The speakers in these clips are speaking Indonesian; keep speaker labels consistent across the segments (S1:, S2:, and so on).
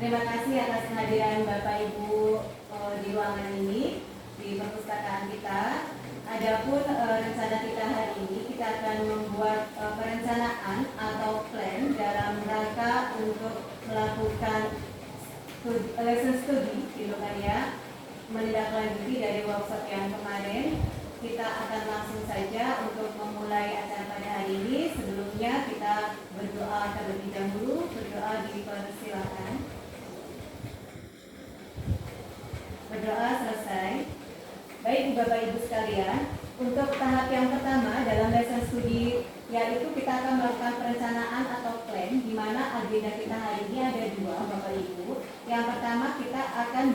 S1: Terima kasih atas kehadiran Bapak Ibu di ruangan ini, di perpustakaan kita. Adapun rencana kita hari ini, kita akan membuat perencanaan atau plan dalam rangka untuk melakukan lesson study, gitu kan ya, menindaklanjuti dari workshop yang kemarin. Kita akan langsung saja untuk memulai acara pada hari ini. Sebelumnya kita berdoa terlebih dahulu. Berdoa dipersilakan. Berdoa selesai. Baik Bapak Ibu sekalian, untuk tahap yang pertama dalam lesson studi, yaitu kita akan melakukan perencanaan atau plan, di mana agenda kita hari ini ada dua Bapak Ibu. Yang pertama kita akan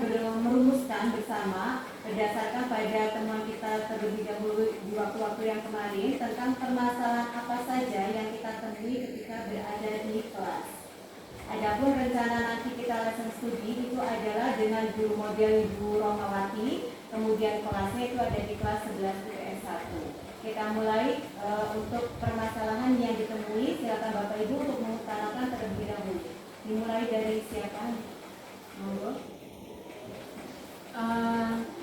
S1: merumuskan bersama berdasarkan pada temuan kita terlebih dahulu di waktu-waktu yang kemarin tentang permasalahan apa saja yang kita temui ketika berada di kelas. Adapun rencana nanti kita lesson studi itu adalah dengan guru model Ibu Rohmawati, kemudian kelasnya itu ada di kelas 11 UPS 1. Kita mulai untuk permasalahan yang ditemui, silakan Bapak Ibu untuk mengutarakan terlebih dahulu. Dimulai dari siapa? Monggo.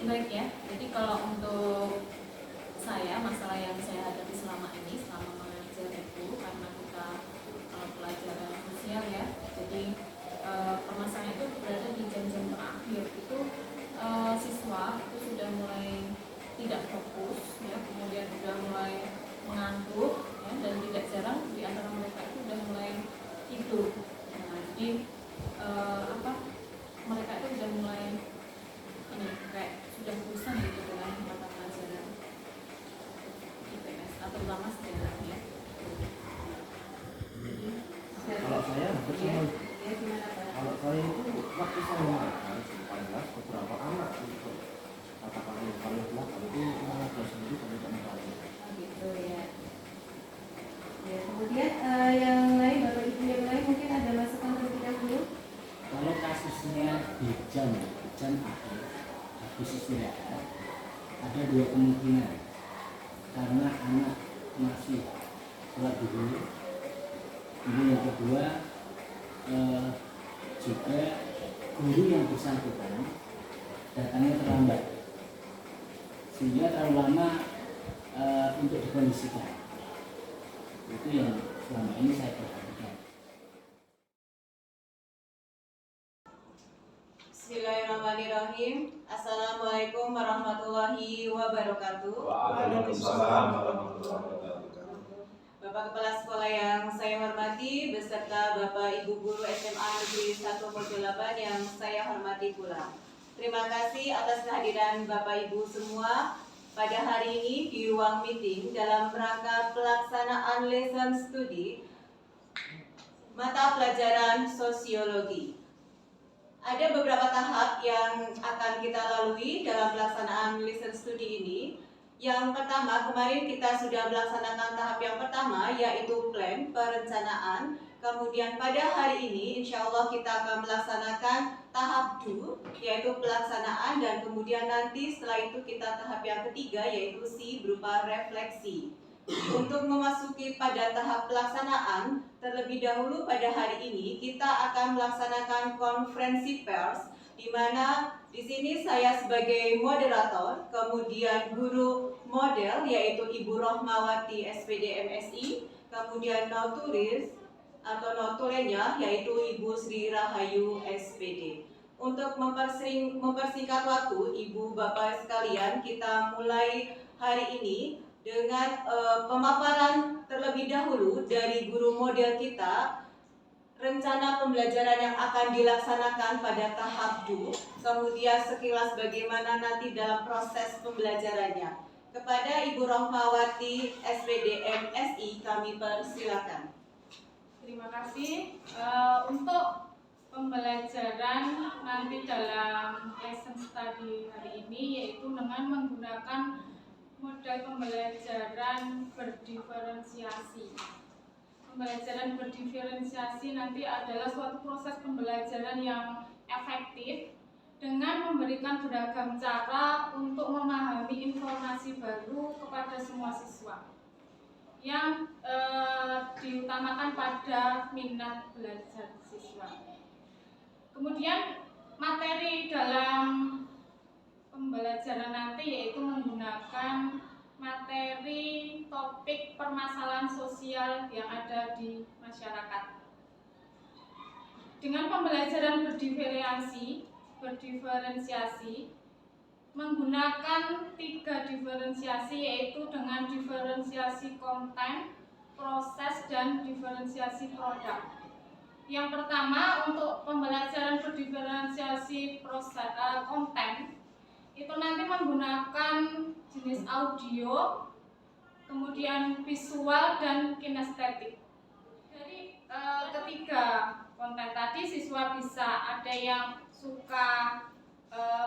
S2: Baik ya, jadi kalau untuk saya, masalah yang saya hadapi selama ini, selama mengajar itu, karena kita pelajaran sosial ya, jadi permasalahan itu berada di jam-jam terakhir itu siswa itu sudah mulai tidak fokus ya, kemudian sudah mulai mengantuk ya, dan tidak jarang di antara mereka itu sudah mulai tidur. Nah, jadi mereka itu sudah mulai kayak sudah bosan gitu dengan mata pelajaran IPS atau terutama sejarah ya.
S3: Kalau saya kalau saya itu waktu saya mengajar di kelas beberapa anak itu katakan yang paling belakang itu mengajar sendiri dan tidak mempelajari.
S1: Gitu ya. Ya, kemudian yang lain, Bapak Ibu yang lain mungkin ada masukan terlebih dahulu.
S4: Kalau kasusnya di jam akhir habis istirahat, ada dua kemungkinan. Karena anak masih sholat dulu. Ini yang kedua, juga guru yang bersangkutan datangnya terlambat, sehingga terlalu lama untuk dikondisikan. Itu yang selama ini saya perhatikan.
S1: Bismillahirrahmanirrahim. Assalamualaikum warahmatullahi wabarakatuh.
S5: Waalaikumsalam warahmatullahi wabarakatuh.
S1: Bapak Kepala Sekolah yang saya hormati, beserta Bapak Ibu Guru SMA Negeri 1 Pojok 8 yang saya hormati pula. Terima kasih atas kehadiran Bapak Ibu semua pada hari ini di ruang meeting dalam rangka pelaksanaan lesson study mata pelajaran sosiologi. Ada beberapa tahap yang akan kita lalui dalam pelaksanaan lesson study ini. Yang pertama, kemarin kita sudah melaksanakan tahap yang pertama, yaitu plan, perencanaan. Kemudian pada hari ini, insya Allah kita akan melaksanakan tahap 2, yaitu pelaksanaan. Dan kemudian nanti setelah itu kita tahap yang ketiga, yaitu C, berupa refleksi. Untuk memasuki pada tahap pelaksanaan, terlebih dahulu pada hari ini, kita akan melaksanakan konferensi pers, di mana di sini saya sebagai moderator, kemudian guru model yaitu Ibu Rohmawati SPD MSI, kemudian notulis atau notulenya yaitu Ibu Sri Rahayu SPD. Untuk mempersingkat waktu, Ibu Bapak sekalian, kita mulai hari ini dengan pemaparan terlebih dahulu dari guru model kita, rencana pembelajaran yang akan dilaksanakan pada tahap 2, kemudian sekilas bagaimana nanti dalam proses pembelajarannya. Kepada Ibu Rohmawati SPD MSI kami persilakan.
S2: Terima kasih. Untuk pembelajaran nanti dalam lesson study hari ini yaitu dengan menggunakan model pembelajaran berdiferensiasi. Pembelajaran berdiferensiasi nanti adalah suatu proses pembelajaran yang efektif dengan memberikan beragam cara untuk memahami informasi baru kepada semua siswa yang diutamakan pada minat belajar siswa. Kemudian materi dalam pembelajaran nanti yaitu menggunakan materi topik permasalahan sosial yang ada di masyarakat. Dengan pembelajaran berdiferensiasi menggunakan 3 diferensiasi, yaitu dengan diferensiasi konten, proses, dan diferensiasi produk. Yang pertama, untuk pembelajaran berdiferensiasi konten itu nanti menggunakan jenis audio, kemudian visual, dan kinestetik. Jadi ketiga konten tadi siswa bisa, ada yang suka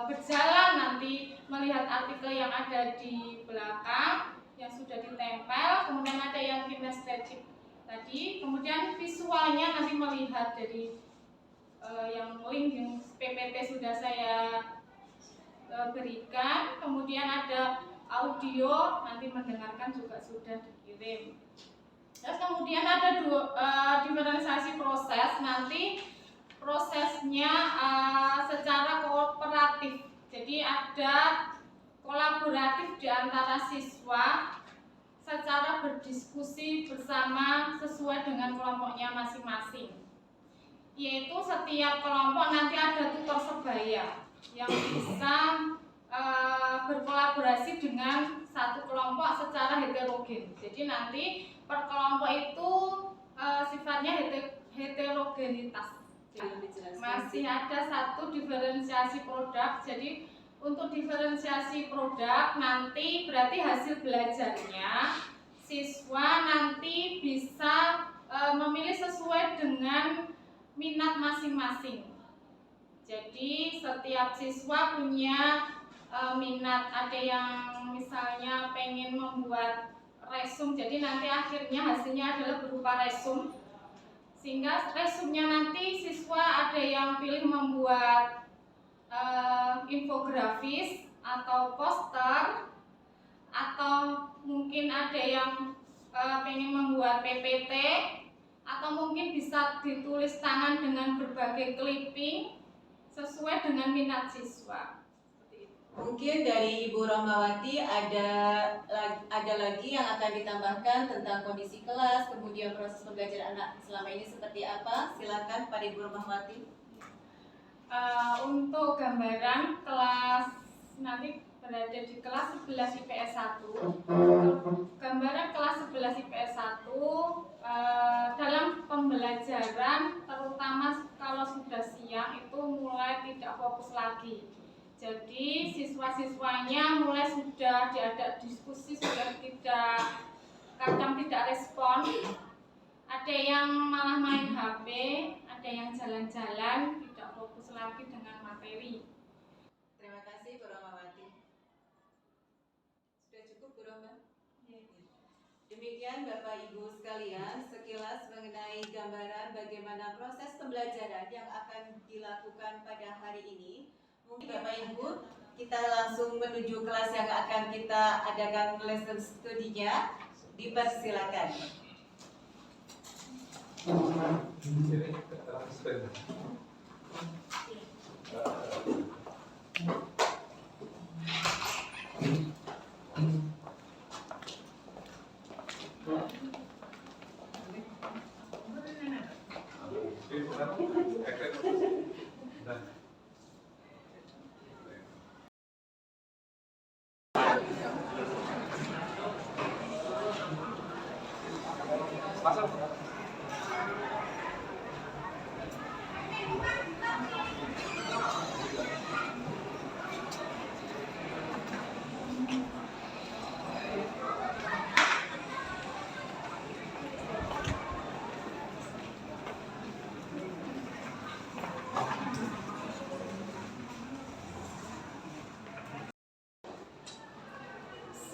S2: berjalan nanti melihat artikel yang ada di belakang yang sudah ditempel, kemudian ada yang kinestetik tadi, kemudian visualnya nanti melihat dari yang link yang PPT sudah saya berikan, kemudian ada audio nanti mendengarkan juga sudah dikirim. Terus kemudian ada diferensiasi proses, nanti prosesnya secara kooperatif, jadi ada kolaboratif di antara siswa secara berdiskusi bersama sesuai dengan kelompoknya masing-masing, yaitu setiap kelompok nanti ada tutor sebaya yang bisa berkolaborasi dengan satu kelompok secara heterogen. Jadi nanti per kelompok itu sifatnya heterogenitas. Masih ada satu diferensiasi produk. Jadi untuk diferensiasi produk nanti berarti hasil belajarnya siswa nanti bisa memilih sesuai dengan minat masing-masing. Jadi setiap siswa punya minat, ada yang misalnya pengen membuat resum, jadi nanti akhirnya hasilnya adalah berupa resum, sehingga resumnya nanti siswa ada yang pilih membuat infografis atau poster, atau mungkin ada yang pengen membuat PPT, atau mungkin bisa ditulis tangan dengan berbagai clipping sesuai dengan minat siswa.
S1: Mungkin dari Ibu Rohmawati ada lagi yang akan ditambahkan tentang kondisi kelas, kemudian proses pembelajaran anak selama ini seperti apa? Silakan pada Ibu Rohmawati.
S2: Untuk gambaran kelas nanti berada di kelas 11 IPS 1. Gambaran kelas 11 IPS 1 dalam pembelajaran, terutama kalau sudah siang itu mulai tidak fokus lagi. Jadi siswa-siswanya mulai sudah diajak diskusi, sudah kadang tidak respon. Ada yang malah main HP, ada yang jalan-jalan, tidak fokus lagi dengan materi.
S1: Terima kasih Bu Rohmawati. Sudah cukup Bu Rohma? Demikian Bapak Ibu sekalian, sekilas mengenai gambaran bagaimana proses pembelajaran yang akan dilakukan pada hari ini. Mungkin Bapak Ibu, kita langsung menuju kelas yang akan kita adakan lesson studinya. Dipersilakan.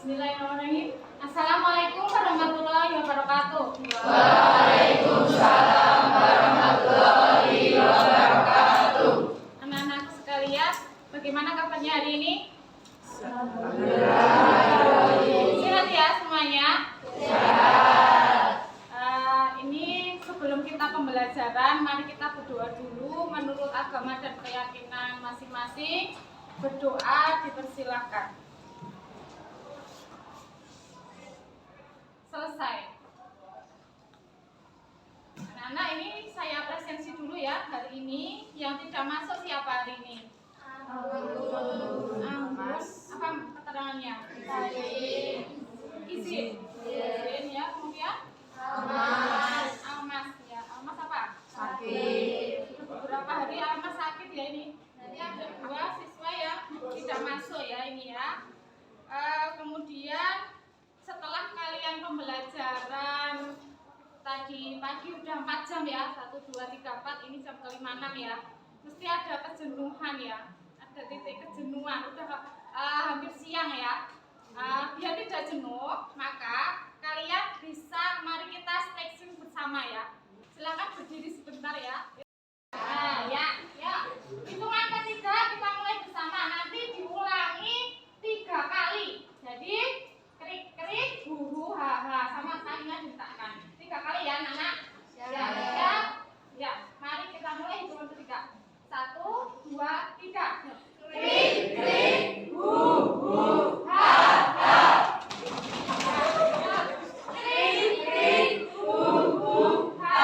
S2: Bismillahirrahmanirrahim. Assalamualaikum warahmatullahi wabarakatuh.
S6: Waalaikumsalam warahmatullahi wabarakatuh.
S2: Anak-anak sekalian, bagaimana kabarnya hari ini? Sehat ya semuanya?
S6: Sehat.
S2: Ini sebelum kita pembelajaran, mari kita berdoa dulu menurut agama dan keyakinan masing-masing. Berdoa dipersilakan. Selesai. Anak-anak, ini saya presensi dulu ya hari ini. Yang tidak masuk siapa hari ini? Apa keterangannya? Izin. Izin ya. Kemudian? Almas ya. Almas apa? Sakit. Beberapa hari Almas sakit ya ini. Nanti ada 2 siswa yang tidak masuk ya ini ya. Kemudian setelah kalian pembelajaran tadi pagi udah 4 jam ya, 1, 2, 3, 4, ini jam ke-5, 6 ya. Mesti ada kejenuhan ya, ada titik kejenuhan, udah hampir siang ya. Biar tidak jenuh, maka kalian bisa, mari kita stretching bersama ya. Silakan berdiri sebentar ya. Ya. Hitungan ketiga kita mulai bersama, nanti diulangi 3 kali. Jadi krik, buhu, ha, sama salingan diletakkan 3 kali ya anak-anak. Ya. Mari kita mulai hitungan ketiga. 1, 2, 3. Krik, buhu, ha. Krik, buhu, ha.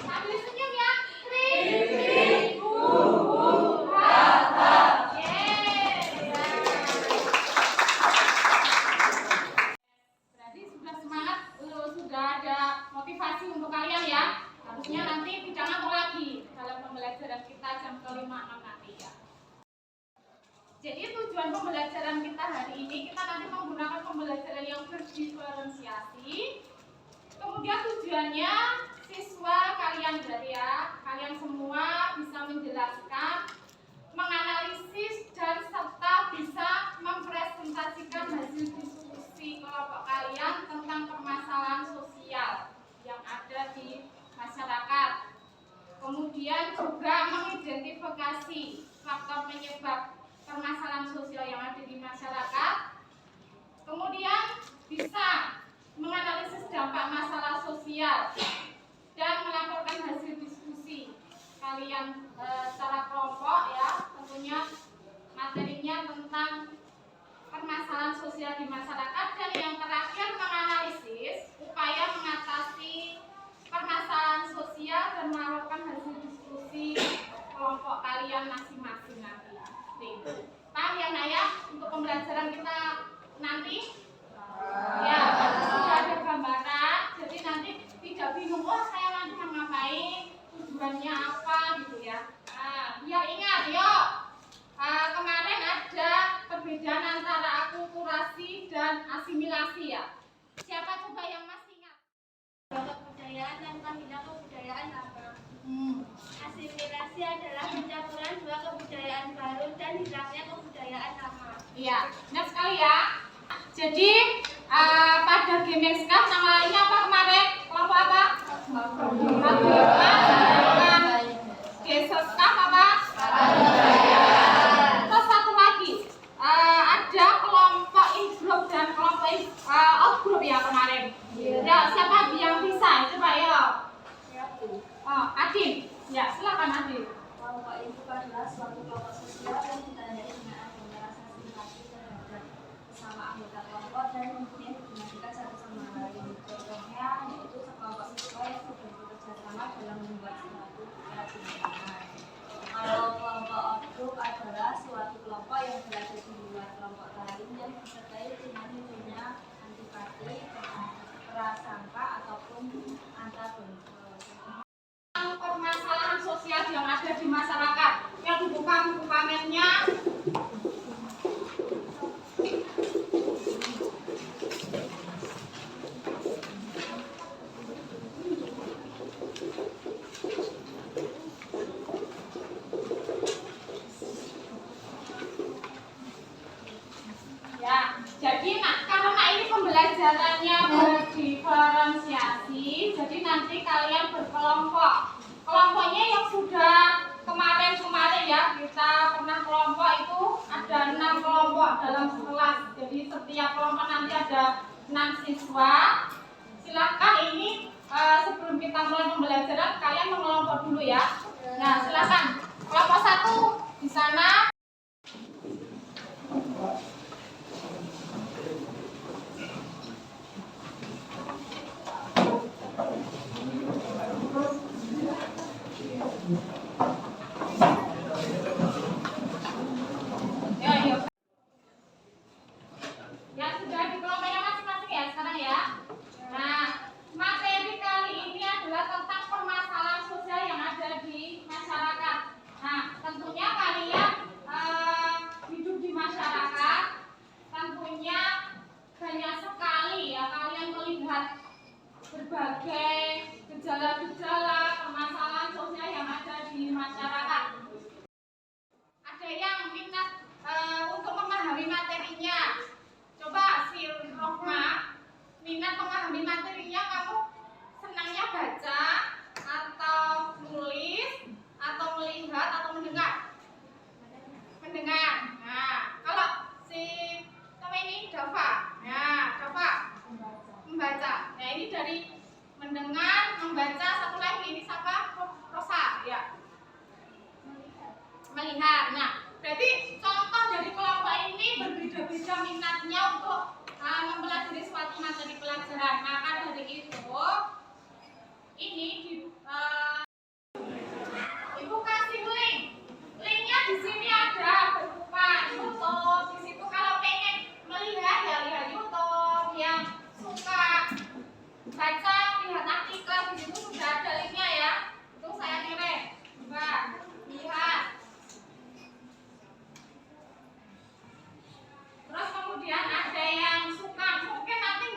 S2: Sambil senyum ya. Krik, buhu, ha. Berarti sudah semangat, sudah ada motivasi untuk kalian ya. Harusnya nanti tidak ngantuk lagi dalam pembelajaran kita jam ke-5, 6 nanti ya. Jadi tujuan pembelajaran kita hari ini, kita nanti menggunakan pembelajaran yang berdiferensiasi. Kemudian tujuannya siswa kalian berarti ya, kalian semua bisa menjelaskan, menganalisis dan serta bisa mempresentasikan hasil diskusi kelompok kalian tentang permasalahan sosial yang ada di masyarakat. Kemudian juga mengidentifikasi faktor penyebab permasalahan sosial yang ada di masyarakat. Kemudian bisa menganalisis dampak masalah sosial dan melaporkan hasil diskusi kalian secara kelompok ya, tentunya materinya tentang permasalahan sosial di masyarakat. Dan yang terakhir menganalisis upaya mengatasi permasalahan sosial dan melakukan hasil diskusi kelompok kalian masing-masing nanti. Paham ya Nak ya untuk pembelajaran kita nanti? Ya, sudah ada gambaran, jadi nanti tidak bingung, oh saya nanti mau ngapain, tujuannya apa gitu ya. Biar ingat yuk, kemarin ada perbedaan antara akulturasi dan asimilasi ya. Siapa coba yang masih ingat?
S7: Kebudayaan dan pembina kebudayaan lama. Asimilasi adalah pencampuran 2 kebudayaan baru dan hilangnya kebudayaan lama.
S2: Iya, benar sekali ya. Jadi pada game Skaf nama lainnya apa kemarin? Kelompok apa? Skaf apa? Terus satu lagi ada kelompok in-group dan kelompok out-group ya kemarin. Ya, siapa yang bisa? Coba ya. Adin. Ya, silakan Adin.
S7: Kelompok itu adalah suatu kelompok sosial yang ditandai dengan adanya rasa simpati terhadap sesama anggota kelompok dan kemudian dibandingkan satu sama lain. Contohnya yaitu sekelompok siswa yang sudah bekerja sama dalam membuat suatu kerajinan. Kalau kelompok outgroup adalah suatu kelompok yang berada di luar kelompok lain yang disertai dengan munculnya antipati, prasangka ataupun antagonisme.
S2: Permasalahan sosial yang ada di masyarakat yang dibuka buku pamernya. Ya, jadi karena ini pembelajarannya berdiferensiasi, jadi nanti kalian berkelompok. Kelompoknya yang sudah kemarin ya, kita pernah kelompok itu ada 6 kelompok dalam kelas. Jadi setiap kelompok nanti ada 6 siswa. Silakan ini sebelum kita mulai pembelajaran kalian mengelompok dulu ya. Nah, silakan. Kelompok 1 di sana. Ya sudah di kelompoknya masing-masing ya sekarang ya. Nah, materi kali ini adalah tentang permasalahan sosial yang ada di masyarakat. Nah, tentunya kalian hidup di masyarakat, tentunya banyak sekali ya kalian melihat berbagai gejala-gejala permasalahan sosial yang ada di masyarakat. Ada yang minat untuk memahami materinya. Coba si Rohma, minat memahami materinya, kamu senangnya baca atau nulis atau melihat atau mendengar? Mendengar. Nah, kalau si sama ini Dava, nah Dava membaca. Nah ini dari mendengar, membaca, satu lagi ini siapa? Rosa, ya. Melihat. Nah, berarti contoh dari kelompok ini berbeda-beda minatnya untuk mempelajari suatu materi pelajaran. Maka dari itu, ini Ibu kasih link. Linknya di sini ada berupa YouTube. Di situ kalau pengen melihat ya lihat YouTube. Yang suka baca lihat artikel di situ sudah ada linknya ya. Itu saya kirim. Coba lihat. Terus kemudian ada yang suka, mungkin nanti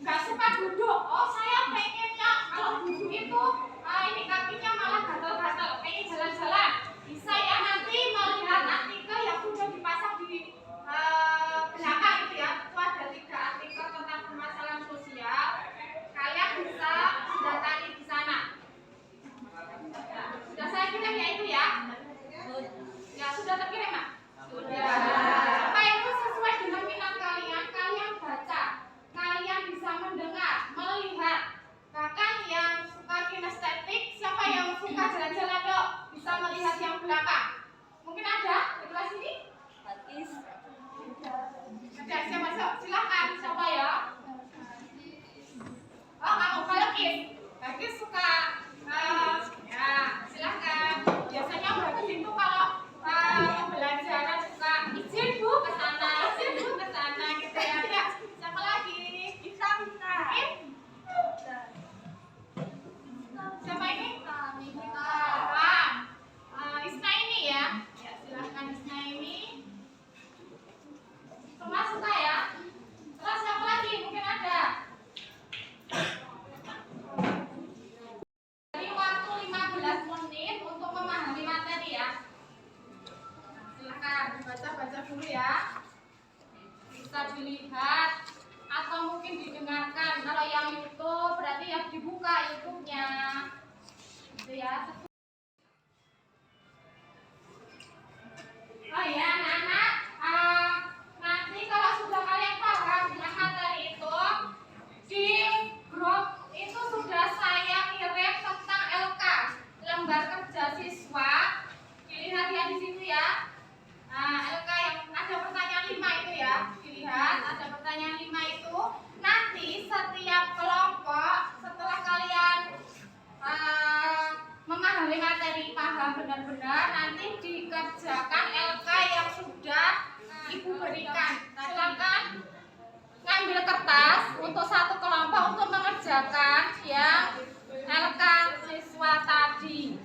S2: nggak suka duduk. Oh saya pengennya kalau duduk itu ini kakinya malah gatal-gatal, pengen jalan-jalan. Bisa ya nanti melihat artikel yang sudah dipasang di belakang itu ya. Itu ada 3 artikel tentang permasalahan sosial. Kalian bisa datangi di sana. Nah, sudah saya kirim ya itu ya. Ya sudah terkirim Mak? Sudah. Supaya itu sesuai dengan minat kalian, kalian baca, kalian bisa mendengar, melihat. Bahkan yang suka kinestetik, siapa yang suka jalan-jalan dok, bisa melihat yang belakang. Mungkin ada di kelas ini? Ada siapa masuk? Silakan, siapa ya? Oh kamu Balkis, Balkis suka ya silakan. Biasanya bagus itu kalau pembelajaran suka izin bu ke sana, izin bu ke sana gitu ya. Ya, siapa lagi? Bisa. Siapa ini? Isna ini ya. Ya silakan Isna ini. Semua suka ya. Terus siapa lagi? Mungkin ada. Jadi waktu 15 menit untuk memahami materi ya. Silakan dibaca-baca dulu ya. Bisa dilihat atau mungkin didengarkan. Kalau yang YouTube berarti yang dibuka YouTube-nya. Gitu ya. Oh ya, anak-anak, nanti kalau sudah kalian paham dengan materi itu, di grup itu sudah saya kirim tentang LK, lembar kerja siswa. Dilihat ya di situ ya. Nah, LK yang ada pertanyaan 5 itu ya, dilihat ada pertanyaan 5 itu. Nanti setiap kelompok setelah kalian memahami materi, paham benar-benar, nanti dikerjakan LK yang sudah Ibu berikan. Silakan ngambil kertas untuk satu kelompok untuk mengerjakan yang LK siswa tadi.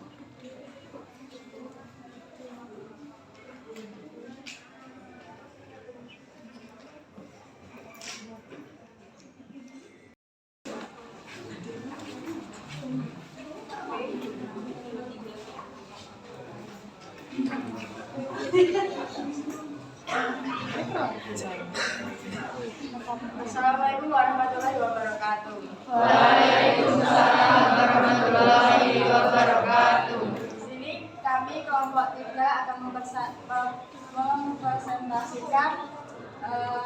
S7: Assalamualaikum warahmatullahi wabarakatuh.
S6: Waalaikumsalam warahmatullahi wabarakatuh.
S7: Di sini kami kelompok 3 akan mempresentasikan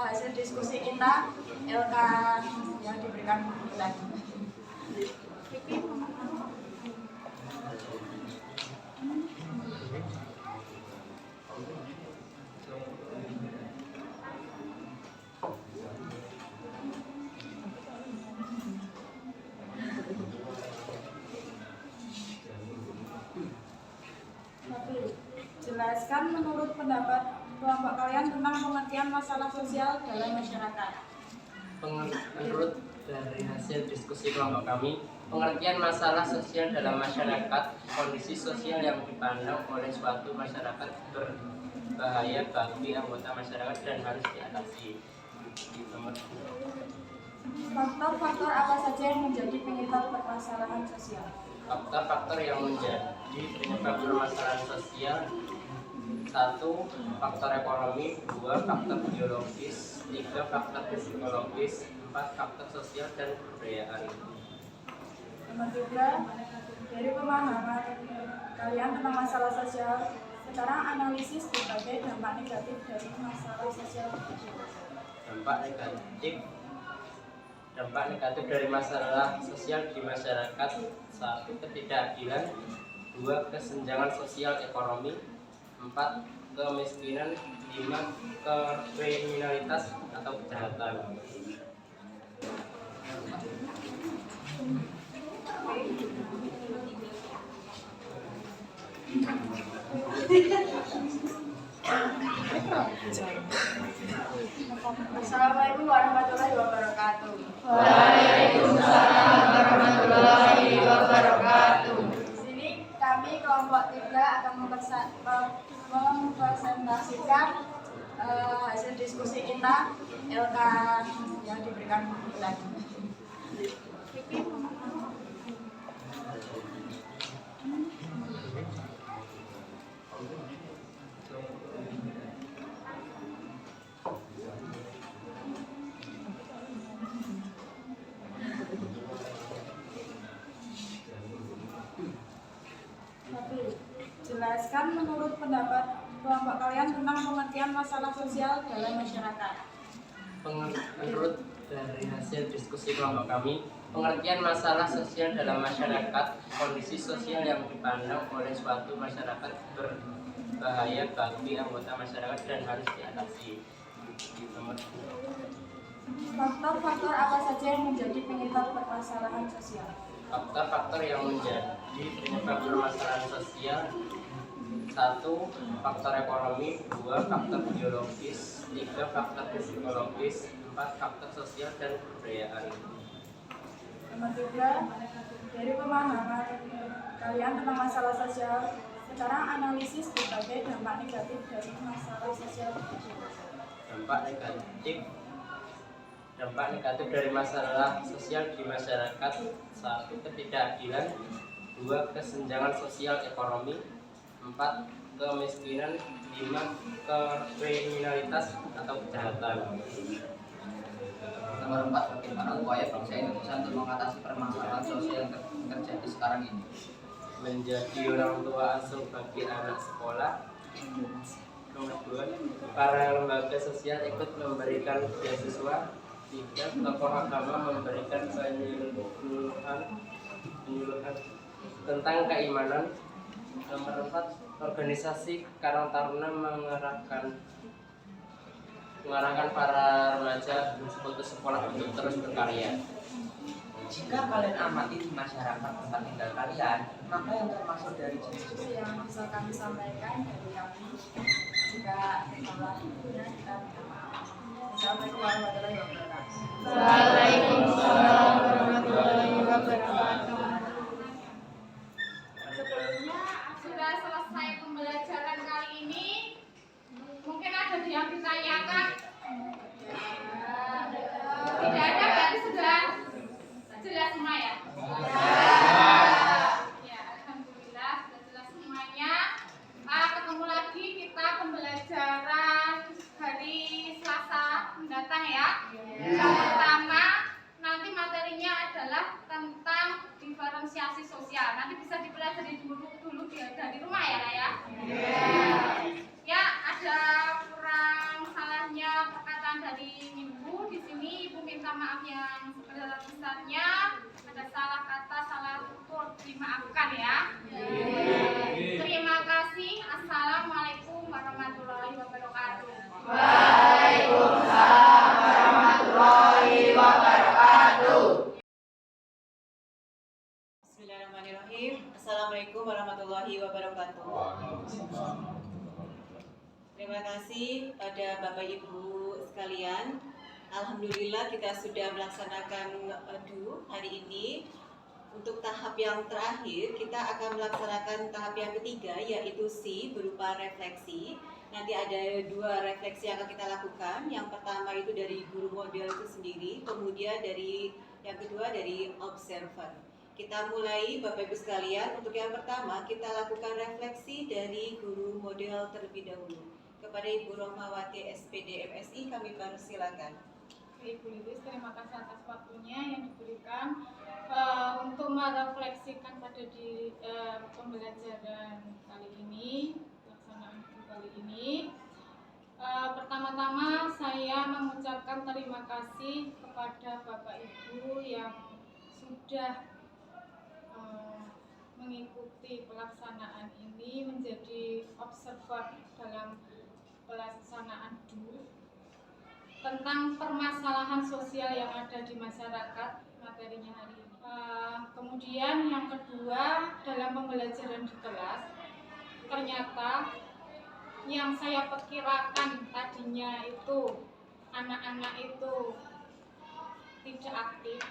S7: hasil diskusi kita LK yang diberikan bulan. jelaskan menurut pendapat kelompok kalian tentang pengertian masalah sosial dalam masyarakat.
S8: Menurut dari hasil diskusi kelompok kami, pengertian masalah sosial dalam masyarakat, kondisi sosial yang dipandang oleh suatu masyarakat berbahaya bagi anggota masyarakat dan harus diatasi.
S7: Faktor-faktor apa saja yang menjadi penyebab permasalahan sosial?
S8: Faktor-faktor yang menjadi penyebab permasalahan sosial: 1. Faktor ekonomi, 2. Faktor biologis, 3. Faktor psikologis, 4. Faktor sosial dan kebudayaan.
S7: Nomor 3, dari pemahaman kalian tentang masalah sosial, sekarang analisis berbagai dampak negatif dari masalah sosial tersebut.
S8: Dampak negatif dari masalah sosial di masyarakat: 1. Ketidakadilan, 2. Kesenjangan sosial ekonomi, 4. Kemiskinan, 5. Kriminalitas atau kejahatan.
S7: Assalamualaikum warahmatullahi wabarakatuh.
S6: Waalaikumsalam warahmatullahi wabarakatuh.
S7: Di sini kami kelompok 3 akan mempresentasikan hasil diskusi kita LK yang diberikan tadi. Jelaskan menurut pendapat kelompok kalian tentang pengertian masalah sosial dalam masyarakat.
S8: Menurut dari hasil diskusi kelompok kami, pengertian masalah sosial dalam masyarakat, kondisi sosial yang dipandang oleh suatu masyarakat berbahaya bagi anggota masyarakat dan harus diatasi.
S7: Faktor-faktor apa saja yang menjadi penyebab permasalahan sosial?
S8: Faktor-faktor yang menjadi penyebab permasalahan sosial: 1. Faktor ekonomi, 2. Faktor biologis, 3. Faktor psikologis, 4. Faktor sosial dan kebudayaan.
S7: Nomor 3, dari pemahaman kalian tentang masalah sosial, sekarang analisis berbagai dampak negatif dari masalah sosial tersebut.
S8: Dampak negatif dari masalah sosial di masyarakat: 1. Ketidakadilan, 2. Kesenjangan sosial ekonomi, 4. Kemiskinan, 5. Kriminalitas atau kejahatan.
S9: Nomor 4, bagaimana upaya bangsa Indonesia untuk mengatasi permasalahan sosial yang terjadi sekarang ini?
S8: Menjadi orang tua asuh bagi anak sekolah. Nomor 2, para lembaga sosial ikut memberikan beasiswa. 3. Tokoh agama memberikan penyuluhan tentang keimanan. Nomor 4, organisasi Karang Taruna mengarahkan para remaja untuk sekolah untuk terus berkarya.
S9: Jika kalian amati di masyarakat tempat tinggal kalian, maka yang termasuk dari
S7: Itu yang bisa kami sampaikan dari kami. Jika salah, kita minta maaf. Assalamualaikum warahmatullahi wabarakatuh.
S6: Waalaikumsalam warahmatullahi wabarakatuh.
S10: Sebelumnya sudah selesai pembelajaran kali ini. Mungkin ada yang ditanyakan? Tidak ada, berarti sudah jelas semua ya? Ya, alhamdulillah sudah jelas semuanya. Ketemu lagi kita pembelajaran hari Selasa mendatang ya. Yang pertama nanti materinya adalah tentang diferensiasi sosial. Nanti bisa dipelajari dulu dari rumah ya, Nak ya. Ya, ada kurang salahnya perkataan dari Ibu di sini. Ibu minta maaf yang sebesar-besarnya. Ada salah kata, salah tutur, dimaafkan ya. Terima kasih. Assalamualaikum warahmatullahi wabarakatuh.
S6: Waalaikumsalam warahmatullahi wabarakatuh.
S1: Bismillahirrahmanirrahim. Assalamualaikum warahmatullahi wabarakatuh. Terima kasih pada Bapak Ibu sekalian. Alhamdulillah kita sudah melaksanakan DU hari ini. Untuk tahap yang terakhir, kita akan melaksanakan tahap yang ketiga, yaitu C, berupa refleksi. Nanti ada 2 refleksi yang akan kita lakukan. Yang pertama itu dari guru model itu sendiri, kemudian yang kedua dari observer. Kita mulai Bapak Ibu sekalian. Untuk yang pertama, kita lakukan refleksi dari guru model terlebih dahulu. Kepada Ibu Rohmawati SPD MSI, kami persilakan.
S10: Ibu Lilis, terima kasih atas waktunya yang diberikan untuk merefleksikan pada pembelajaran kali ini, pelaksanaan kali ini. Pertama-tama saya mengucapkan terima kasih kepada Bapak Ibu yang sudah mengikuti pelaksanaan ini menjadi observer dalam pelaksanaan DU tentang permasalahan sosial yang ada di masyarakat, materinya hari ini. Kemudian yang kedua, dalam pembelajaran di kelas, ternyata yang saya perkirakan tadinya itu anak-anak itu tidak aktif,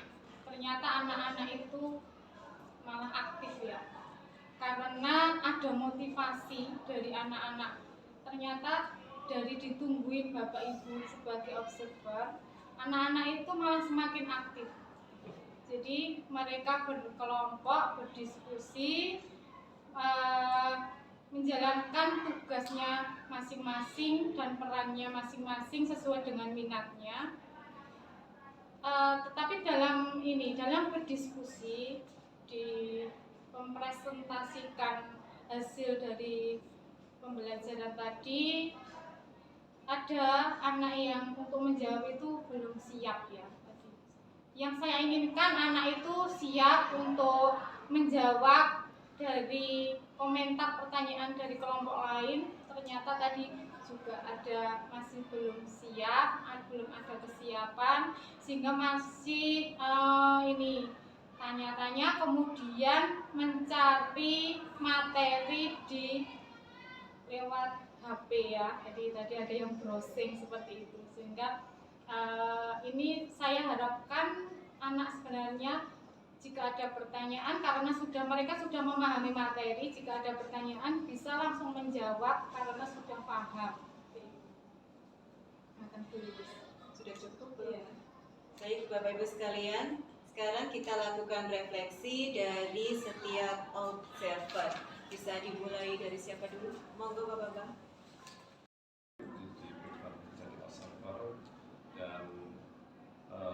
S10: ternyata anak-anak itu malah aktif ya, karena ada motivasi dari anak-anak. Ternyata dari ditungguin Bapak Ibu sebagai observer, anak-anak itu malah semakin aktif. Jadi mereka berkelompok, berdiskusi, menjalankan tugasnya masing-masing dan perannya masing-masing sesuai dengan minatnya. Tetapi dalam berdiskusi, mempresentasikan hasil dari pembelajaran tadi, ada anak yang untuk menjawab itu belum siap ya. Yang saya inginkan anak itu siap untuk menjawab dari komentar pertanyaan dari kelompok lain. Ternyata tadi juga ada masih belum siap, belum ada kesiapan, sehingga masih tanya-tanya, kemudian mencari materi di lewat HP ya. Jadi tadi ada yang browsing seperti itu, sehingga ini saya harapkan anak sebenarnya jika ada pertanyaan, karena mereka sudah memahami materi, jika ada pertanyaan bisa langsung menjawab karena sudah paham.
S1: Sudah cukup ya. Baik Bapak Ibu sekalian, sekarang kita lakukan refleksi dari setiap observer. Bisa dimulai dari siapa dulu? Monggo Bapak-bapak.
S5: Diberikan menjadi observer dan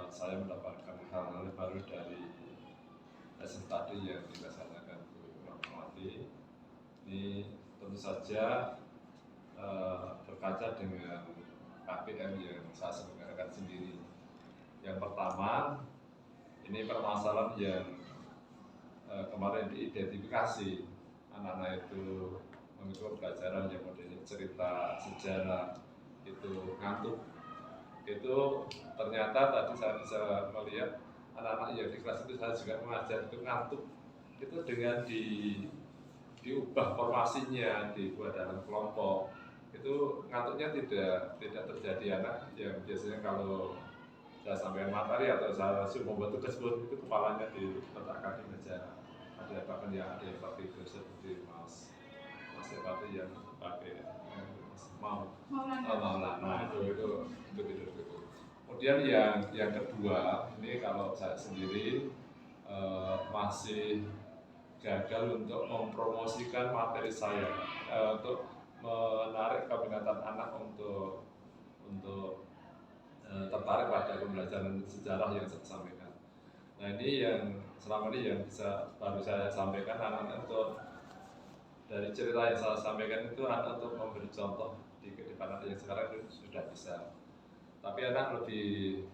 S5: saya mendapatkan hal-hal baru dari lesson tadi yang dilaksanakan Bu Rohmawati. Ini tentu saja berkaca dengan KPM yang saya selenggarakan sendiri. Yang pertama, ini permasalahan yang kemarin diidentifikasi. Anak-anak itu mengikuti pelajaran yang modelnya cerita, sejarah, itu ngantuk. Itu ternyata tadi saya bisa melihat anak-anak yang di kelas itu saya juga mengajar itu ngantuk. Itu dengan diubah formasinya, dibuat dalam kelompok, itu ngantuknya tidak terjadi. Anak yang biasanya kalau saya sampaikan materi atau saya suruh membuat tugas itu kepalanya diletakkan di meja. Ada bahkan yang ada yang pakai itu seperti Mas Sepati yang pakai Maulana itu. Kemudian yang kedua, ini kalau saya sendiri masih gagal untuk mempromosikan materi saya, untuk menarik keminatan anak untuk tertarik pada pembelajaran sejarah yang saya sampaikan. Nah ini yang selama ini yang baru saya sampaikan, anak-anak untuk dari cerita yang saya sampaikan itu anak untuk memberi contoh di kehidupan anak yang sekarang itu sudah bisa. Tapi anak lebih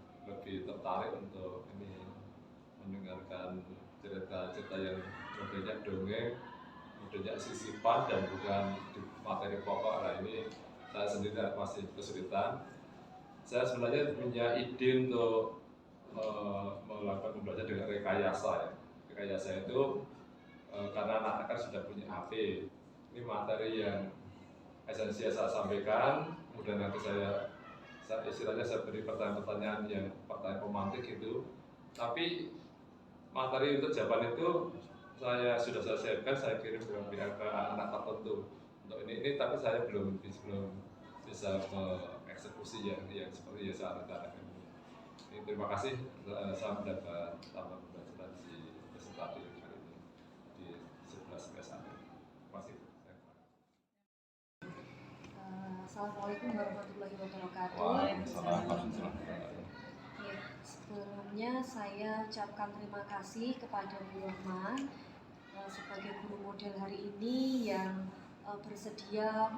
S5: tertarik untuk ini mendengarkan cerita-cerita yang modelnya dongeng, modelnya sisipan dan bukan materi pokok. Nah ini saya sendiri masih kesulitan. Saya sebenarnya punya ide untuk melakukan pembelajaran dengan rekayasa ya. Rekayasa itu karena anak-anak kan sudah punya HP. Ini materi yang esensi yang saya sampaikan, kemudian nanti saya istilahnya saya beri pertanyaan-pertanyaan yang pertanyaan pemantik itu. Tapi materi untuk jawaban itu saya sudah saya siapkan, saya kirim ke pihak ke anak tertentu untuk ini tapi saya belum bisa mengeksekusi yang seperti yang saya rencanakan. Terima kasih, saya mendapat tambahan pembelajaran di presentasi kali ini di 11 PS1. Terima kasih.
S11: Assalamualaikum warahmatullahi wabarakatuh.
S5: Waalaikumsalam warahmatullahi wabarakatuh.
S11: Ya, sebelumnya saya ucapkan terima kasih kepada Bu Rohman sebagai guru model hari ini yang bersedia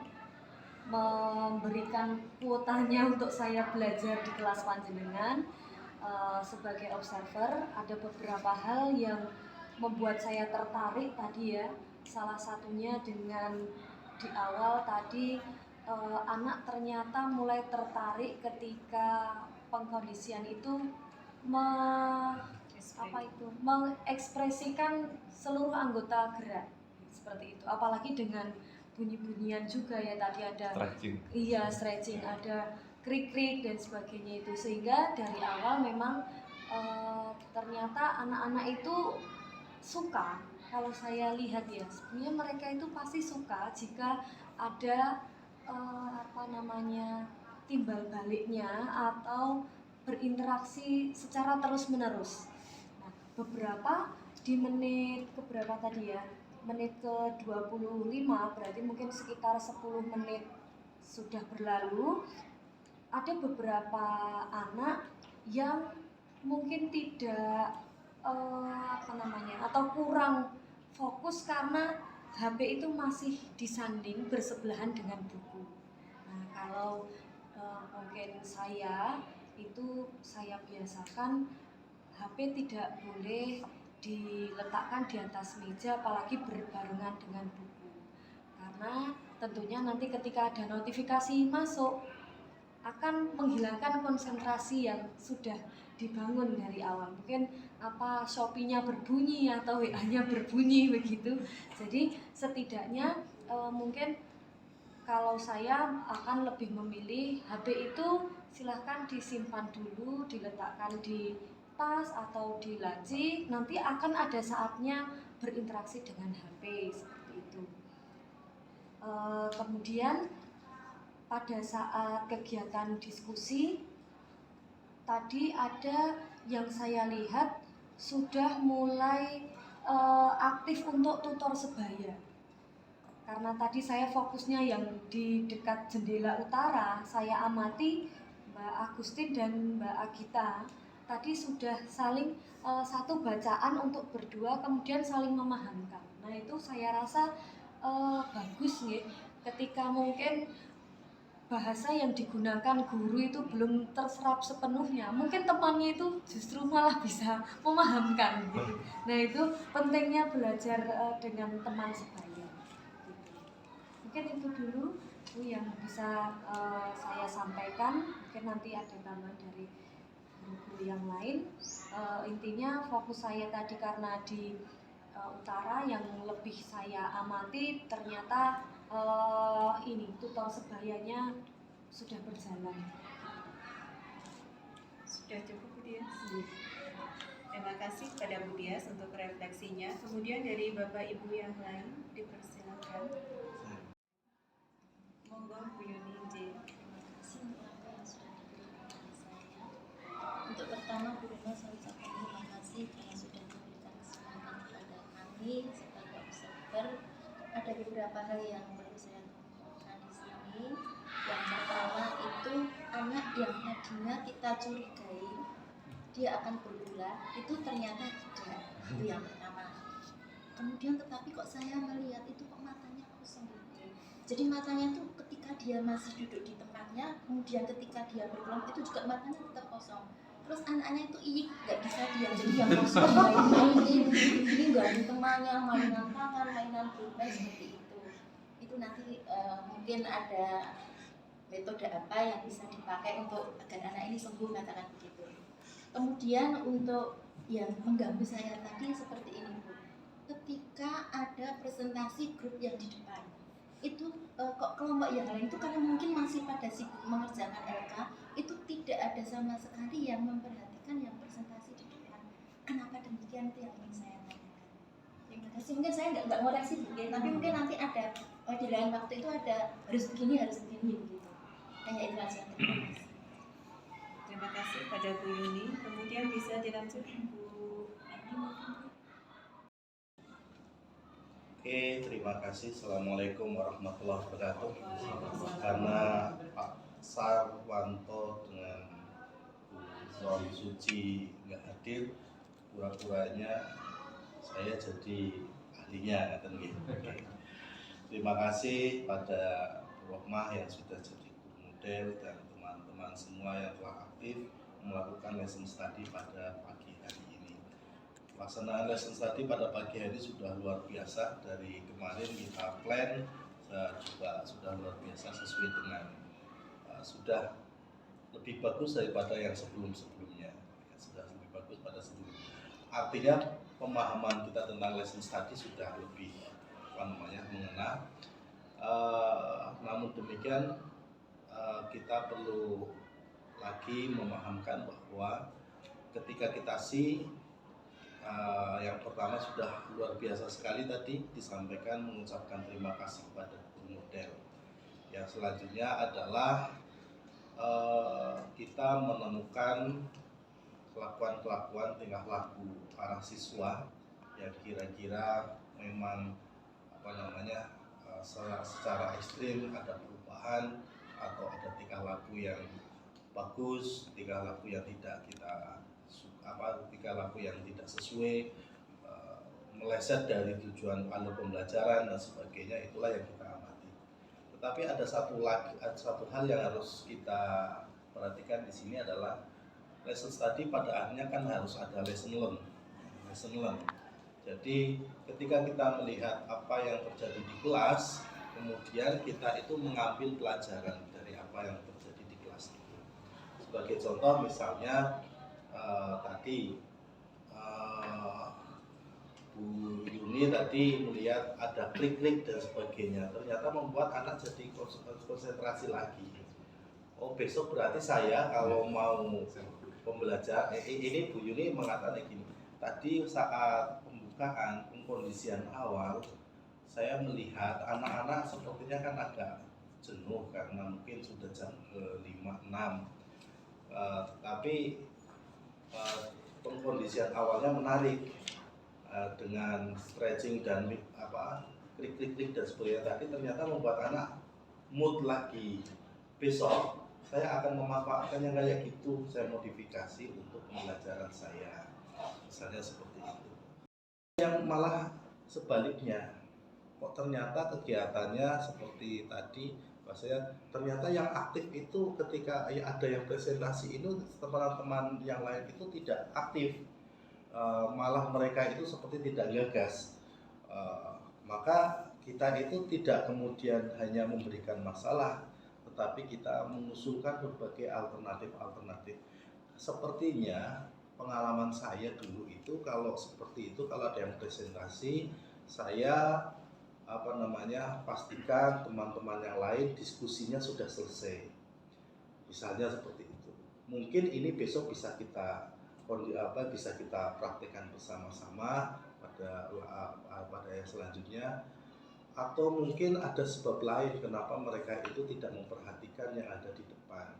S11: memberikan kuotanya untuk saya belajar di kelas panjenengan. Sebagai observer, ada beberapa hal yang membuat saya tertarik tadi ya. Salah satunya dengan di awal tadi anak ternyata mulai tertarik ketika pengkondisian itu mengekspresikan seluruh anggota gerak seperti itu. Apalagi dengan bunyi-bunyian juga ya, tadi ada
S5: Stretching.
S11: Iya, stretching, ada krik-krik dan sebagainya itu, sehingga dari awal memang ternyata anak-anak itu suka. Kalau saya lihat ya, sebenarnya mereka itu pasti suka jika ada timbal baliknya atau berinteraksi secara terus-menerus. Nah, beberapa di menit keberapa tadi ya? Menit ke-25, berarti mungkin sekitar 10 menit sudah berlalu. Ada beberapa anak yang mungkin tidak atau kurang fokus karena HP itu masih disanding bersebelahan dengan buku. Nah, kalau mungkin saya biasakan HP tidak boleh diletakkan di atas meja, apalagi berbarengan dengan buku, karena tentunya nanti ketika ada notifikasi masuk akan menghilangkan konsentrasi yang sudah dibangun dari awal. Mungkin Shopee-nya berbunyi atau WA-nya berbunyi begitu. Jadi setidaknya mungkin kalau saya akan lebih memilih HP itu silahkan disimpan dulu, diletakkan di tas atau di laci, nanti akan ada saatnya berinteraksi dengan HP seperti itu. Kemudian pada saat kegiatan diskusi tadi ada yang saya lihat sudah mulai aktif untuk tutor sebaya. Karena tadi saya fokusnya yang di dekat jendela utara, saya amati Mbak Agustin dan Mbak Agita tadi sudah saling satu bacaan untuk berdua, kemudian saling memahamkan. Nah, itu saya rasa bagus nih, ketika mungkin bahasa yang digunakan guru itu belum terserap sepenuhnya, mungkin temannya itu justru malah bisa memahamkan gitu. Nah, itu pentingnya belajar dengan teman sebaya gitu. Mungkin itu dulu yang bisa saya sampaikan. Mungkin nanti ada tambahan dari guru yang lain. Intinya fokus saya tadi karena di utara, yang lebih saya amati ternyata ini tutor sebayanya sudah berjalan.
S1: Sudah cukup, Bu Dias? Terima kasih kepada Bu Dias untuk refleksinya. Kemudian dari Bapak Ibu yang lain dipersilakan. Monggo Bu Yuni J.
S12: Terima kasih untuk apa yang sudah diberikan kepada saya. Untuk pertama, Bu Rina, saya ucapkan terima kasih karena sudah memberikan kesempatan kepada kami sebagai observer. Ada beberapa hal yang perlu saya temukan di sini. Yang pertama itu anak yang tadinya kita curigai dia akan berulah, itu ternyata tidak. Itu yang pertama. Kemudian tetapi kok saya melihat itu kok matanya kosong gitu. Jadi matanya tuh ketika dia masih duduk di tempatnya, kemudian ketika dia berulang itu juga matanya tetap kosong. Terus anaknya itu iik, nggak bisa diam, jadi yang kosong main-mainin, ini nggak ada temannya, mainan tangan, mainan bebas seperti itu. Itu nanti mungkin ada metode apa yang bisa dipakai untuk agar anak ini sembuh, katakan begitu. Kemudian untuk yang mengganggu saya tadi seperti ini, Bu. Ketika ada presentasi grup yang di depan, itu kok kelompok yang lain itu karena mungkin masih pada sibuk mengerjakan LK, itu tidak ada sama sekali yang memperhatikan yang presentasi di depan. Kenapa demikian, itu yang ingin saya tanyakan. Terima kasih. Mungkin saya nggak ngoreksi mungkin, tapi mungkin nanti ada di lain waktu itu ada harus begini gitu. Hanya itu aja. Terima kasih.
S1: Terima kasih pada Bu Yuni. Kemudian bisa dilanjut Bu Ani mungkin.
S13: Oke, terima kasih. Assalamualaikum warahmatullahi wabarakatuh. Karena Pak Sarwanto dengan Bu Suami Suci nggak hadir, pura-puranya saya jadi ahlinya, kan gitu. Terima kasih pada Bu Rohmah yang sudah jadi guru model dan teman-teman semua yang telah aktif melakukan lesson study pada pagi hari ini. Pelaksanaan lesson study pada pagi hari sudah luar biasa. Dari kemarin kita plan juga sudah luar biasa sesuai dengan sudah lebih bagus daripada yang sebelum-sebelumnya. Sudah lebih bagus pada sebelumnya. Artinya pemahaman kita tentang lesson study sudah lebih mengena. Namun demikian kita perlu lagi memahamkan bahwa ketika kita yang pertama sudah luar biasa sekali tadi disampaikan mengucapkan terima kasih kepada guru model. Yang selanjutnya adalah kita menemukan kelakuan-kelakuan tingkah laku para siswa yang kira-kira memang secara ekstrim ada perubahan atau ada tingkah laku yang bagus, tingkah laku yang tingkah laku yang tidak sesuai, meleset dari tujuan alur pembelajaran dan sebagainya, itulah yang kita amati. Tetapi ada satu hal yang harus kita perhatikan di sini adalah lesson study pada akhirnya kan harus ada lesson learn. Jadi ketika kita melihat apa yang terjadi di kelas, kemudian kita itu mengambil pelajaran dari apa yang terjadi di kelas itu. Sebagai contoh misalnya tadi Bu Yuni tadi melihat ada klik-klik dan sebagainya, ternyata membuat anak jadi konsentrasi lagi. Oh, besok berarti saya kalau mau pembelajar, ini Bu Yuni mengatakan gini, tadi saat pembukaan pengkondisian awal saya melihat anak-anak sepertinya kan agak jenuh karena mungkin sudah jam ke-5-6, tapi pengkondisian awalnya menarik dengan stretching dan klik-klik dan sebagainya tadi, ternyata membuat anak mood lagi. Besok saya akan memanfaatkan yang kayak gitu, saya modifikasi untuk pembelajaran saya, misalnya seperti itu. Yang malah sebaliknya, kok ternyata kegiatannya seperti tadi, bahasanya ternyata yang aktif itu ketika ada yang presentasi itu teman-teman yang lain itu tidak aktif, malah mereka itu seperti tidak gagas. Maka kita itu tidak kemudian hanya memberikan masalah, tetapi kita mengusulkan berbagai alternatif. Sepertinya pengalaman saya dulu itu kalau seperti itu, kalau ada yang presentasi, saya pastikan teman-teman yang lain diskusinya sudah selesai. Misalnya seperti itu. Mungkin ini besok bisa kita praktekkan bersama-sama pada yang selanjutnya. Atau mungkin ada sebab lain kenapa mereka itu tidak memperhatikan yang ada di depan.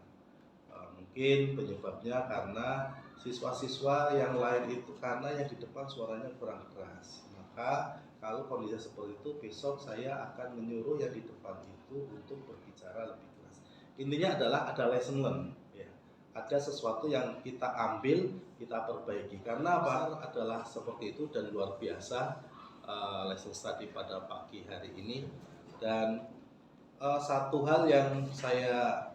S13: Mungkin penyebabnya karena siswa-siswa yang lain itu karena yang di depan suaranya kurang keras. Maka kalau kondisi seperti itu, besok saya akan menyuruh yang di depan itu untuk berbicara lebih keras. Intinya adalah ada lesson learn, ya. Ada sesuatu yang kita ambil, kita perbaiki. Karena apa? Adalah seperti itu dan luar biasa lesson study pada pagi hari ini. Dan satu hal yang saya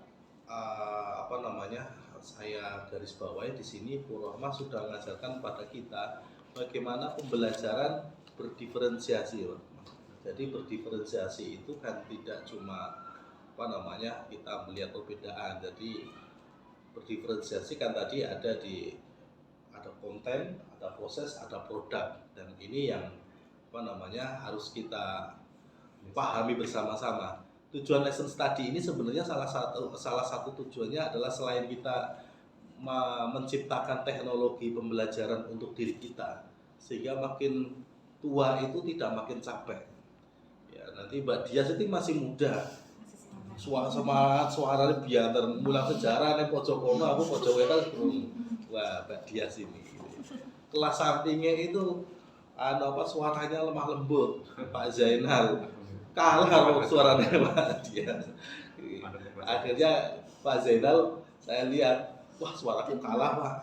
S13: saya garis bawahi di sini, Bu Rohmah sudah mengajarkan pada kita bagaimana pembelajaran berdiferensiasi. Jadi berdiferensiasi itu kan tidak cuma kita melihat perbedaan. Jadi berdiferensiasi kan tadi ada konten, ada proses, ada produk, dan ini yang harus kita pahami bersama-sama. Tujuan lesson study ini sebenarnya salah satu tujuannya adalah selain kita menciptakan teknologi pembelajaran untuk diri kita, sehingga makin tua itu tidak makin capek. Ya, nanti Mbak Dias itu masih muda, semangat suaranya biar mulang sejarah nih pojok kono, aku pojok wetan wah Mbak Dias ini. Kelas sampingnya itu suaranya lemah lembut, Pak Zainal kalah suaranya Pak Dias. Akhirnya Pak Zainal saya lihat, wah suaraku kalah Pak.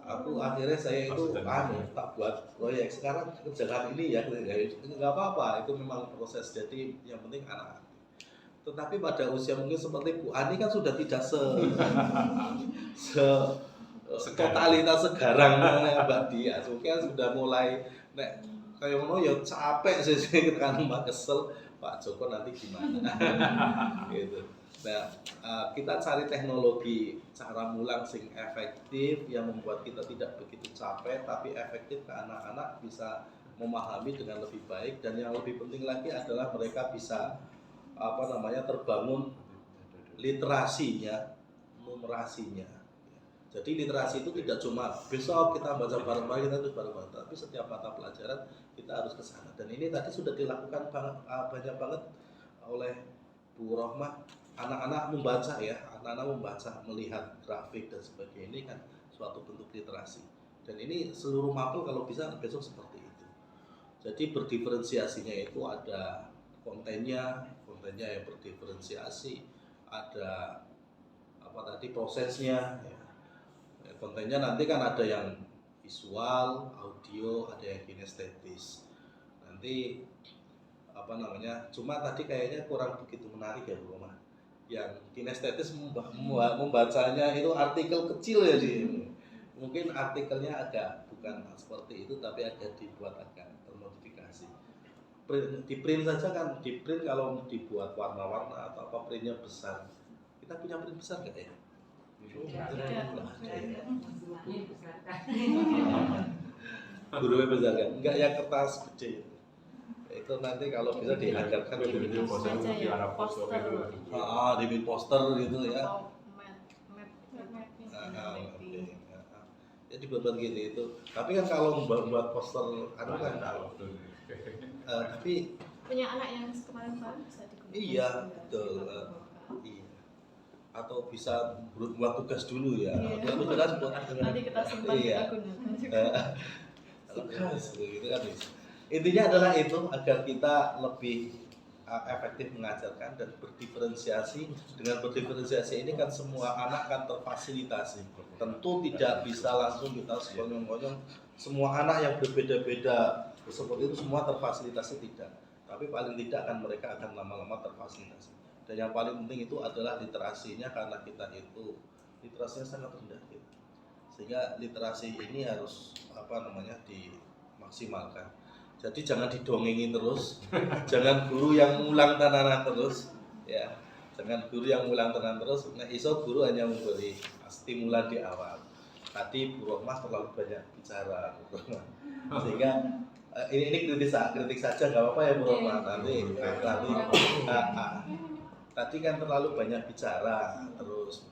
S13: Akhirnya saya itu tak buat proyek, sekarang kerjakan ini ya, nggak apa-apa, itu memang proses, jadi yang penting anak. Tetapi pada usia mungkin seperti Bu Ani kan sudah tidak totalitas segarang Mbak Dias, mungkin sudah mulai kayak ngono ya capek sih kan Mbak, kesel Pak Joko nanti gimana gitu. Nah, kita cari teknologi cara mulang sing efektif yang membuat kita tidak begitu capek tapi efektif ke anak-anak bisa memahami dengan lebih baik, dan yang lebih penting lagi adalah mereka bisa terbangun literasinya, numerasinya. Jadi literasi itu tidak cuma besok kita baca bareng-bareng, kita terus bareng-bareng, tapi setiap mata pelajaran kita harus ke sana. Dan ini tadi sudah dilakukan banyak banget oleh Bu Rohmah. Anak-anak membaca ya, melihat grafik dan sebagainya, ini kan suatu bentuk literasi. Dan ini seluruh mapel kalau bisa besok seperti itu. Jadi berdiferensiasinya itu ada kontennya yang berdiferensiasi, ada prosesnya ya. Kontennya nanti kan ada yang visual, audio, ada yang kinestetis. Nanti cuma tadi kayaknya kurang begitu menarik ya Bu Roma. Yang kinestetis membacanya itu artikel kecil ya sih. Mungkin artikelnya agak bukan seperti itu, tapi agak dibuat agak termodifikasi. Di print saja kan, di print kalau dibuat warna-warna atau apa printnya besar. Kita punya print besar nggak ya? Gurunya besar kan? Enggak, yang kertas gede itu nanti kalau bisa diajarkan
S2: dibikin
S13: poster gitu ya. Ya dibuat gitu itu. Tapi kan kalau membuat poster tapi
S2: punya anak yang kemarin bisa digunakan.
S13: Iya betul. Iya. Atau bisa buat tugas dulu ya.
S2: Nanti kita simpan, kita gunakan.
S13: Tugas gitu kan. Intinya adalah itu, agar kita lebih efektif mengajarkan dan berdiferensiasi. Dengan berdiferensiasi ini kan semua anak kan terfasilitasi. Tentu tidak bisa langsung kita sekonyong-konyong semua anak yang berbeda-beda seperti itu semua terfasilitasi, tidak. Tapi paling tidak kan mereka akan lama-lama terfasilitasi. Dan yang paling penting itu adalah literasinya, karena kita itu literasinya sangat rendah gitu. Sehingga literasi ini harus dimaksimalkan. Jadi jangan didongengin terus, jangan guru yang ngulang tenanan terus, ya. Jangan guru yang ngulang tenanan terus. Nah, iso guru hanya memberi stimulan di awal. Tadi Bu Rohmah terlalu banyak bicara, sehingga ini kritik saja nggak apa-apa ya Bu Rohmah. Tadi kan terlalu banyak bicara, terus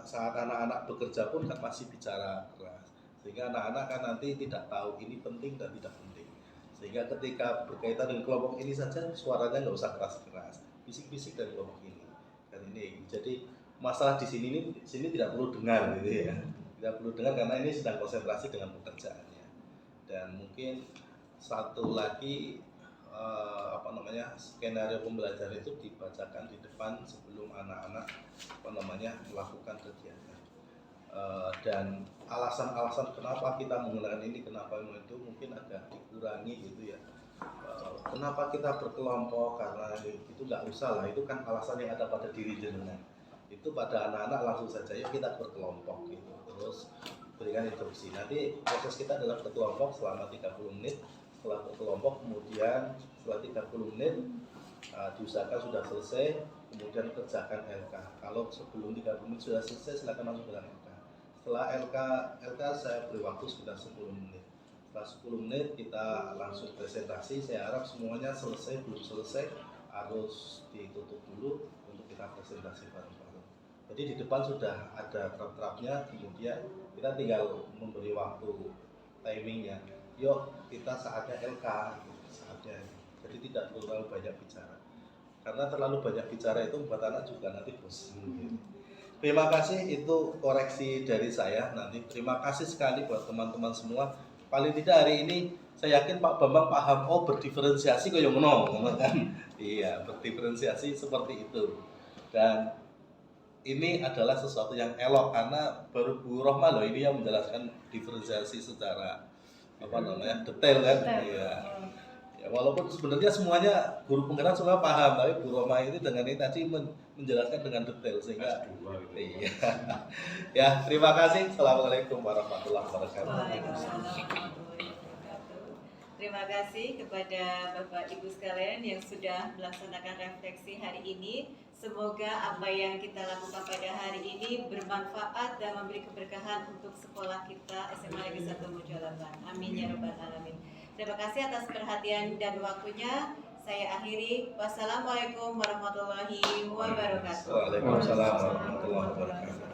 S13: saat anak-anak bekerja pun kan masih bicara keras, sehingga anak-anak kan nanti tidak tahu ini penting dan tidak penting. Sehingga ketika berkaitan dengan kelompok ini saja suaranya nggak usah keras-keras, bisik-bisik dari kelompok ini. Dan ini jadi masalah di sini tidak perlu dengar gitu ya, tidak perlu dengar karena ini sedang konsentrasi dengan pekerjaannya. Dan mungkin satu lagi skenario pembelajaran itu dibacakan di depan sebelum anak-anak melakukan kegiatan. Dan alasan-alasan kenapa kita menggunakan ini, kenapa itu mungkin agak dikurangi gitu ya. Kenapa kita berkelompok, karena itu nggak usah lah, itu kan alasan yang ada pada diri jenengan. Itu pada anak-anak langsung saja yuk kita berkelompok gitu, terus berikan instruksi. Nanti proses kita adalah berkelompok selama 30 menit. Setelah berkelompok kemudian setelah 30 menit diusahakan sudah selesai, kemudian kerjakan LK. Kalau sebelum 30 menit sudah selesai silakan langsung dengan LK. Setelah LK saya beri waktu sekitar 10 menit. setelah 10 menit kita langsung presentasi. Saya harap semuanya selesai, belum selesai harus ditutup dulu untuk kita presentasi bareng-bareng. Jadi di depan sudah ada trap-trapnya, kemudian kita tinggal memberi waktu timingnya. Yuk kita saatnya LK, saatnya. Jadi tidak terlalu banyak bicara. Karena terlalu banyak bicara itu membuat anak juga nanti bosan. Terima kasih, itu koreksi dari saya nanti. Terima kasih sekali buat teman-teman semua. Paling tidak hari ini saya yakin Pak Bambang paham, oh berdiferensiasi kok yang ngono kan. Iya, berdiferensiasi seperti itu. Dan ini adalah sesuatu yang elok karena baru Bu Rohma loh ini yang menjelaskan diferensiasi secara detail kan. Iya. Ya, walaupun sebenarnya semuanya guru penggerak semua paham, tapi Bu Roma ini dengan ini tadi menjelaskan dengan detail sehingga iya. Ya, terima kasih. Assalamualaikum warahmatullahi wabarakatuh.
S1: Terima kasih kepada Bapak Ibu sekalian yang sudah melaksanakan refleksi hari ini. Semoga apa yang kita lakukan pada hari ini bermanfaat dan memberi keberkahan untuk sekolah kita SMA Negeri 1 Mojolaban. Amin ya rabbal alamin. Terima kasih atas perhatian dan waktunya. Saya akhiri. Wassalamualaikum warahmatullahi wabarakatuh.
S13: Waalaikumsalam warahmatullahi wabarakatuh.